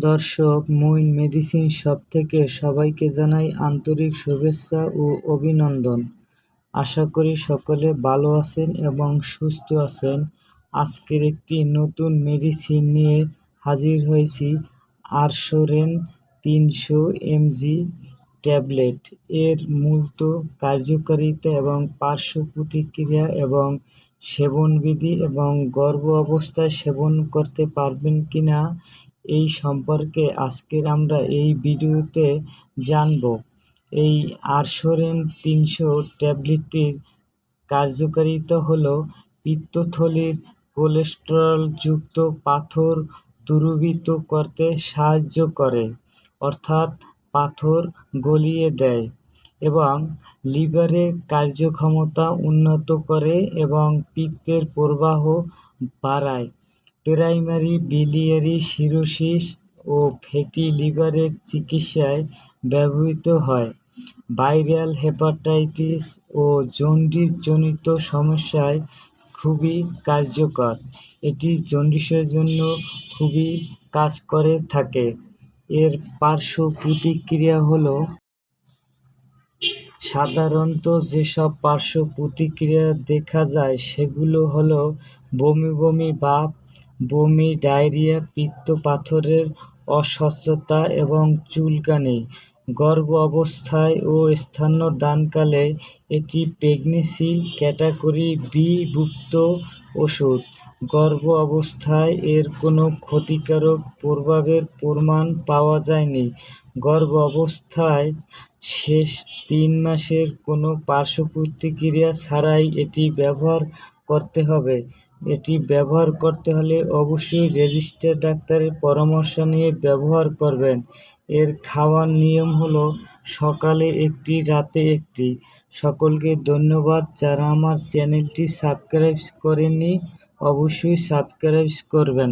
দর্শক, Muin medicine shop থেকে সবাইকে জানাই আন্তরিক শুভেচ্ছা ও অভিনন্দন। আশা করি সকলে ভালো আছেন এবং সুস্থ আছেন। আজকের একটি নতুন মেডিসিন নিয়ে হাজির হয়েছি। আরশোরেন 300 mg ট্যাবলেট। এর মূলত কার্যকারিতা এবং পার্শ্ব প্রতিক্রিয়া এবং সেবনবিধি এবং গর্ভ অবস্থায় সেবন করতে পারবেন কিনা এই সম্পর্কে আজকের আমরা এই ভিডিওতে জানব। এই আরশোরেন 300 ট্যাবলেটটির কার্যকারিতা হলো পিত্তথলির কোলেস্টেরলযুক্ত পাথর দূরীভূত করতে সাহায্য করে, অর্থাৎ পাথর গলিয়ে দেয়, এবং লিভারের কার্যক্ষমতা উন্নত করে এবং পিত্তের প্রবাহ বাড়ায়। প্রাইমারি বিলিয়ারি সিরোসিস ও ফ্যাটি লিভারের চিকিৎসায় ব্যবহৃত হয়। ভাইরাল হেপাটাইটিস ও জন্ডিসজনিত সমস্যায় খুবই কার্যকর। এটি জন্ডিসের জন্য খুবই কাজ করে থাকে। এর পার্শ্ব প্রতিক্রিয়া হলো, সাধারণত যেসব পার্শ্ব প্রতিক্রিয়া দেখা যায় সেগুলো হলো বমি বমি ভাব, বমি, ডায়রিয়া, পিত্ত পাথরের অস্বচ্ছতা এবং চুলকানি। গর্ভ অবস্থায় ও স্তন্যদানকালে এটি প্রেগন্যান্সি ক্যাটাগরি বি-ভুক্ত ওষুধ। গর্ভ অবস্থায় এর কোনো ক্ষতিকারক প্রভাবের প্রমাণ পাওয়া যায়নি। গর্ভ অবস্থায় শেষ 3 মাসের কোনো পার্শ্ব প্রতিক্রিয়া ছাড়াই এটি ব্যবহার করতে হবে। এটি ব্যবহার করতে হলে অবশ্যই রেজিস্টার্ড ডাক্তারের পরামর্শ নিয়ে ব্যবহার করবেন। এর খাওয়ার নিয়ম হলো সকালে একটি, রাতে একটি। সকলকে ধন্যবাদ। যারা আমার চ্যানেলটি সাবস্ক্রাইব করেননি অবশ্যই সাবস্ক্রাইব করবেন।